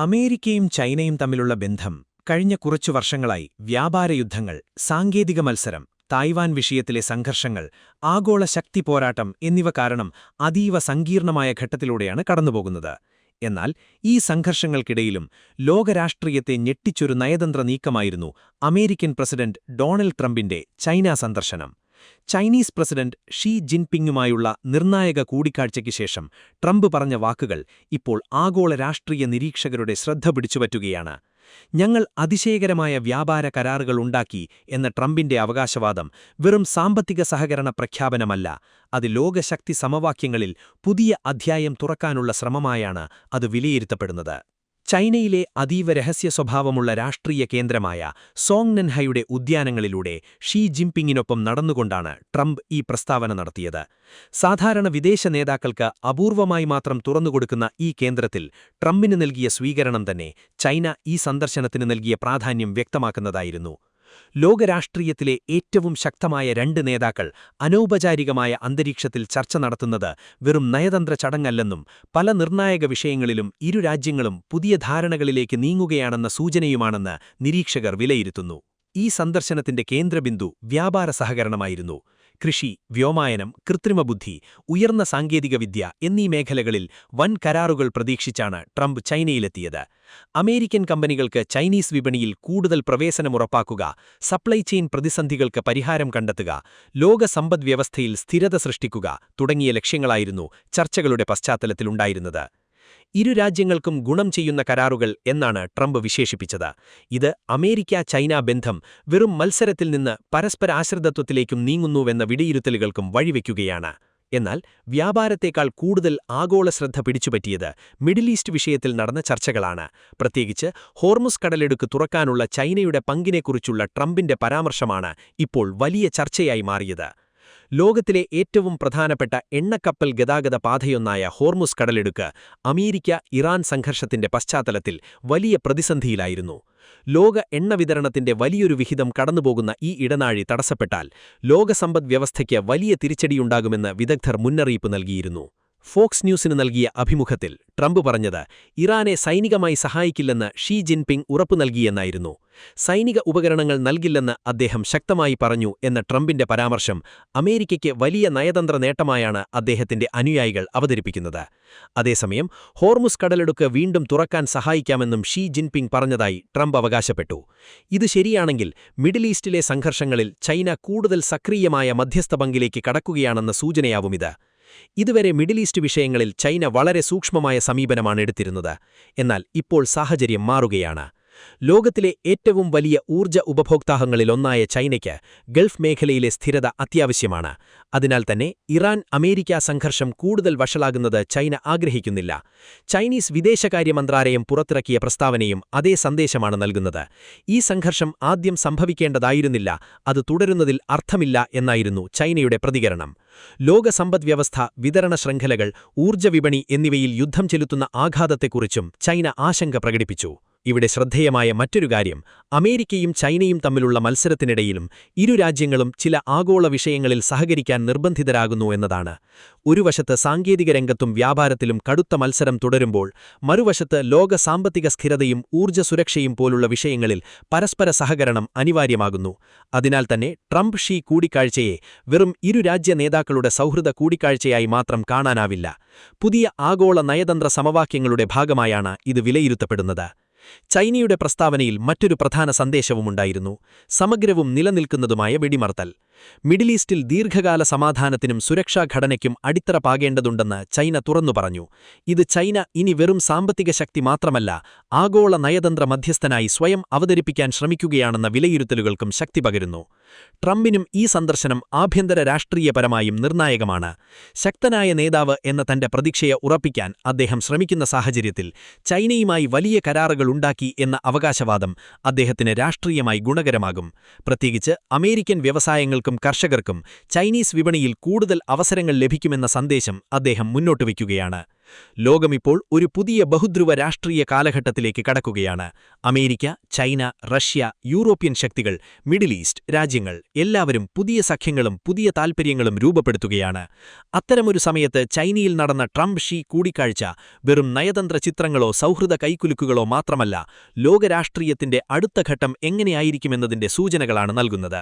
അമേരിക്കയും ചൈനയും തമ്മിലുള്ള ബന്ധം കഴിഞ്ഞ കുറച്ചു വർഷങ്ങളായി വ്യാപാരയുദ്ധങ്ങൾ, സാങ്കേതിക മത്സരം, തായ്വാൻ വിഷയത്തിലെ സംഘർഷങ്ങൾ, ആഗോള ശക്തി പോരാട്ടം എന്നിവ കാരണം അതീവ സങ്കീർണമായ ഘട്ടത്തിലൂടെയാണ് കടന്നുപോകുന്നത്. എന്നാൽ ഈ സംഘർഷങ്ങൾക്കിടയിലും ലോകരാഷ്ട്രീയത്തെ ഞെട്ടിച്ചൊരു നയതന്ത്ര നീക്കമായിരുന്നു അമേരിക്കൻ പ്രസിഡന്റ് ഡൊണാൾഡ് ട്രംപിന്റെ ചൈന സന്ദർശനം. ചൈനീസ് പ്രസിഡന്റ് ഷീ ജിൻപിങ്ങുമായുള്ള നിർണായക കൂടിക്കാഴ്ചയ്ക്ക് ശേഷം ട്രംപ് പറഞ്ഞ വാക്കുകൾ ഇപ്പോൾ ആഗോള രാഷ്ട്രീയ നിരീക്ഷകരുടെ ശ്രദ്ധ പിടിച്ചുപറ്റുകയാണ്. ഞങ്ങൾ അതിശയകരമായ വ്യാപാര കരാറുകൾ ഉണ്ടാക്കി എന്ന ട്രംപിന്റെ അവകാശവാദം വെറും സാമ്പത്തിക സഹകരണ പ്രഖ്യാപനമല്ല, അത് ലോകശക്തി സമവാക്യങ്ങളിൽ പുതിയ അധ്യായം തുറക്കാനുള്ള ശ്രമമായാണ് അത് വിലയിരുത്തപ്പെടുന്നത്. ചൈനയിലെ അതീവ രഹസ്യ സ്വഭാവമുള്ള രാഷ്ട്രീയ കേന്ദ്രമായ സോങ്നൻഹയുടെ ഉദ്യാനങ്ങളിലൂടെ ഷീ ജിൻപിങ്ങിനൊപ്പം നടന്നുകൊണ്ടാണ് ട്രംപ് ഈ പ്രസ്താവന നടത്തിയത്. സാധാരണ വിദേശ നേതാക്കൾക്ക് അപൂർവമായി മാത്രം തുറന്നുകൊടുക്കുന്ന ഈ കേന്ദ്രത്തിൽ ട്രംപിന് നൽകിയ സ്വീകരണം തന്നെ ചൈന ഈ സന്ദർശനത്തിന് നൽകിയ പ്രാധാന്യം വ്യക്തമാക്കുന്നതായിരുന്നു. ലോകരാഷ്ട്രീയത്തിലെ ഏറ്റവും ശക്തമായ രണ്ട് നേതാക്കൾ അനൗപചാരികമായ അന്തരീക്ഷത്തിൽ ചർച്ച നടത്തുന്നത് വെറും നയതന്ത്ര ചടങ്ങല്ലെന്നും പല നിർണായക വിഷയങ്ങളിലും ഇരു രാജ്യങ്ങളും പുതിയ ധാരണകളിലേക്ക് നീങ്ങുകയാണെന്ന സൂചനയുമാണെന്ന് നിരീക്ഷകർ വിലയിരുത്തുന്നു. ഈ സന്ദർശനത്തിന്റെ കേന്ദ്രബിന്ദു വ്യാപാര സഹകരണമായിരുന്നു. കൃഷി, വ്യോമയാനം, കൃത്രിമബുദ്ധി, ഉയർന്ന സാങ്കേതികവിദ്യ എന്നീ മേഖലകളിൽ വൻ കരാറുകൾ പ്രതീക്ഷിച്ചാണ് ട്രംപ് ചൈനയിലെത്തിയത്. അമേരിക്കൻ കമ്പനികൾക്ക് ചൈനീസ് വിപണിയിൽ കൂടുതൽ പ്രവേശനമുറപ്പാക്കുക, സപ്ലൈ ചെയിൻ പ്രതിസന്ധികൾക്ക് പരിഹാരം കണ്ടെത്തുക, ലോക സമ്പദ്വ്യവസ്ഥയിൽ സ്ഥിരത സൃഷ്ടിക്കുക തുടങ്ങിയ ലക്ഷ്യങ്ങളായിരുന്നു ചർച്ചകളുടെ പശ്ചാത്തലത്തിലുണ്ടായിരുന്നത്. ഇരു രാജ്യങ്ങൾക്കും ഗുണം ചെയ്യുന്ന കരാറുകൾ എന്നാണ് ട്രംപ് വിശേഷിപ്പിച്ചത്. ഇത് അമേരിക്ക-ചൈന ബന്ധം വെറും മത്സരത്തിൽ നിന്ന് പരസ്പരാശ്രിതത്വത്തിലേക്കും നീങ്ങുന്നുവെന്ന വിലയിരുത്തലുകൾക്കും വഴിവെക്കുകയാണ്. എന്നാൽ വ്യാപാരത്തേക്കാൾ കൂടുതൽ ആഗോള ശ്രദ്ധ പിടിച്ചുപറ്റിയത് മിഡിൽ ഈസ്റ്റ് വിഷയത്തിൽ നടന്ന ചർച്ചകളാണ്. പ്രത്യേകിച്ച് ഹോർമുസ് കടലിടുക്ക് തുറക്കാനുള്ള ചൈനയുടെ പങ്കിനെക്കുറിച്ചുള്ള ട്രംപിന്റെ പരാമർശമാണ് ഇപ്പോൾ വലിയ ചർച്ചയായി മാറിയത്. ലോകത്തിലെ ഏറ്റവും പ്രധാനപ്പെട്ട എണ്ണക്കപ്പൽ ഗതാഗത പാതയൊന്നായ ഹോർമുസ് കടലിടുക്ക് അമേരിക്ക-ഇറാൻ സംഘർഷത്തിന്റെ പശ്ചാത്തലത്തിൽ വലിയ പ്രതിസന്ധിയിലായിരുന്നു. ലോക എണ്ണ വിതരണത്തിന്റെ വലിയൊരു വിഹിതം കടന്നുപോകുന്ന ഈ ഇടനാഴി തടസ്സപ്പെട്ടാൽ ലോകസമ്പദ്വ്യവസ്ഥയ്ക്ക് വലിയ തിരിച്ചടിയുണ്ടാകുമെന്ന് വിദഗ്ധർ മുന്നറിയിപ്പ് നൽകിയിരുന്നു. ഫോക്സ് ന്യൂസിന് നൽകിയ അഭിമുഖത്തിൽ ട്രംപ് പറഞ്ഞത് ഇറാനെ സൈനികമായി സഹായിക്കില്ലെന്ന് ഷീ ജിൻപിങ് ഉറപ്പു നൽകിയെന്നായിരുന്നു. സൈനിക ഉപകരണങ്ങൾ നൽകില്ലെന്ന് അദ്ദേഹം ശക്തമായി പറഞ്ഞു എന്ന ട്രംപിന്റെ പരാമർശം അമേരിക്കയ്ക്ക് വലിയ നയതന്ത്ര നേട്ടമായാണ് അദ്ദേഹത്തിന്റെ അനുയായികൾ അവതരിപ്പിക്കുന്നത്. അതേസമയം ഹോർമുസ് കടലിടുക്ക് വീണ്ടും തുറക്കാൻ സഹായിക്കാമെന്നും ഷീ ജിൻപിങ് പറഞ്ഞതായി ട്രംപ് അവകാശപ്പെട്ടു. ഇത് ശരിയാണെങ്കിൽ മിഡിൽ ഈസ്റ്റിലെ സംഘർഷങ്ങളിൽ ചൈന കൂടുതൽ സക്രിയമായ മധ്യസ്ഥ പങ്കിലേക്ക് കടക്കുകയാണെന്ന സൂചനയാവുമിത്. ഇതുവരെ മിഡിൽ ഈസ്റ്റ് വിഷയങ്ങളിൽ ചൈന വളരെ സൂക്ഷ്മമായ സമീപനമാണ് എടുത്തിരുന്നത്. എന്നാൽ ഇപ്പോൾ സാഹചര്യം മാറുകയാണ്. ലോകത്തിലെ ഏറ്റവും വലിയ ഊർജ്ജ ഉപഭോക്താക്കളിലൊന്നായ ചൈനയ്ക്ക് ഗൾഫ് മേഖലയിലെ സ്ഥിരത അത്യാവശ്യമാണ്. അതിനാൽ തന്നെ ഇറാൻ-അമേരിക്ക സംഘർഷം കൂടുതൽ വഷളാകുന്നത് ചൈന ആഗ്രഹിക്കുന്നില്ല. ചൈനീസ് വിദേശകാര്യ മന്ത്രാലയം പുറത്തിറക്കിയ പ്രസ്താവനയും അതേ സന്ദേശമാണ് നൽകുന്നത്. ഈ സംഘർഷം ആദ്യം സംഭവിക്കേണ്ടതായിരുന്നില്ല, അത് തുടരുന്നതിൽ അർത്ഥമില്ല എന്നായിരുന്നു ചൈനയുടെ പ്രതികരണം. ലോക സമ്പദ്വ്യവസ്ഥ, വിതരണ ശൃംഖലകൾ, ഊർജ്ജ വിപണി എന്നിവയിൽ യുദ്ധം ചെലുത്തുന്ന ആഘാതത്തെക്കുറിച്ചും ചൈന ആശങ്ക പ്രകടിപ്പിച്ചു. ഇവിടെ ശ്രദ്ധേയമായ മറ്റൊരു കാര്യം, അമേരിക്കയും ചൈനയും തമ്മിലുള്ള മത്സരത്തിനിടയിലും ഇരു രാജ്യങ്ങളും ചില ആഗോള വിഷയങ്ങളിൽ സഹകരിക്കാൻ നിർബന്ധിതരാകുന്നു എന്നതാണ്. ഒരു വശത്ത് സാങ്കേതിക രംഗത്തും വ്യാപാരത്തിലും കടുത്ത മത്സരം തുടരുമ്പോൾ മറുവശത്ത് ലോക സാമ്പത്തിക സ്ഥിരതയും ഊർജ്ജ സുരക്ഷയും പോലുള്ള വിഷയങ്ങളിൽ പരസ്പര സഹകരണം അനിവാര്യമാകുന്നു. അതിനാൽ തന്നെ ട്രംപ് ഷീ കൂടിക്കാഴ്ചയെ വെറും ഇരു രാജ്യ നേതാക്കളുടെ സൗഹൃദ കൂടിക്കാഴ്ചയായി മാത്രം കാണാനാവില്ല. പുതിയ ആഗോള നയതന്ത്ര സമവാക്യങ്ങളുടെ ഭാഗമായാണ് ഇത് വിലയിരുത്തപ്പെടുന്നത്. ചൈനയുടെ പ്രസ്താവനയിൽ മറ്റൊരു പ്രധാന സന്ദേശവുമുണ്ടായിരുന്നു: സമഗ്രവും നിലനിൽക്കുന്നതുമായ വെടിമർത്തൽ. മിഡിൽ ഈസ്റ്റിൽ ദീർഘകാല സമാധാനത്തിനും സുരക്ഷാ ഘടനയ്ക്കും അടിത്തറ പാകേണ്ടതുണ്ടെന്ന് ചൈന തുറന്നു പറഞ്ഞു. ഇത് ചൈന ഇനി വെറും സാമ്പത്തിക ശക്തി മാത്രമല്ല, ആഗോള നയതന്ത്ര മധ്യസ്ഥനായി സ്വയം അവതരിപ്പിക്കാൻ ശ്രമിക്കുകയാണെന്ന വിലയിരുത്തലുകൾക്കും ശക്തി പകരുന്നു. ട്രംപിനും ഈ സന്ദർശനം ആഭ്യന്തര രാഷ്ട്രീയപരമായും നിർണായകമാണ്. ശക്തനായ നേതാവ് എന്ന തന്റെ പ്രതീക്ഷയെ ഉറപ്പിക്കാൻ അദ്ദേഹം ശ്രമിക്കുന്ന സാഹചര്യത്തിൽ ചൈനയുമായി വലിയ കരാറുകൾ ഉണ്ടാക്കി എന്ന അവകാശവാദം അദ്ദേഹത്തിന് രാഷ്ട്രീയമായി ഗുണകരമാകും. പ്രത്യേകിച്ച് അമേരിക്കൻ വ്യവസായങ്ങൾക്കും സംരംഭകർക്കും കർഷകർക്കും ചൈനീസ് വിപണിയിൽ കൂടുതൽ അവസരങ്ങൾ ലഭിക്കുമെന്ന സന്ദേശം അദ്ദേഹം മുന്നോട്ടുവയ്ക്കുകയാണ്. ലോകമിപ്പോൾ ഒരു പുതിയ ബഹുധ്രുവ രാഷ്ട്രീയ കാലഘട്ടത്തിലേക്ക് കടക്കുകയാണ്. അമേരിക്ക, ചൈന, റഷ്യ, യൂറോപ്യൻ ശക്തികൾ, മിഡിൽ ഈസ്റ്റ് രാജ്യങ്ങൾ എല്ലാവരും പുതിയ സഖ്യങ്ങളും പുതിയ താൽപ്പര്യങ്ങളും രൂപപ്പെടുത്തുകയാണ്. അത്തരമൊരു സമയത്ത് ചൈനയിൽ നടന്ന ട്രംപ് ഷീ കൂടിക്കാഴ്ച വെറും നയതന്ത്ര ചിത്രങ്ങളോ സൗഹൃദ കൈക്കുലുക്കുകളോ മാത്രമല്ല, ലോകരാഷ്ട്രീയത്തിന്റെ അടുത്ത ഘട്ടം എങ്ങനെയായിരിക്കുമെന്നതിന്റെ സൂചനകളാണ് നൽകുന്നത്.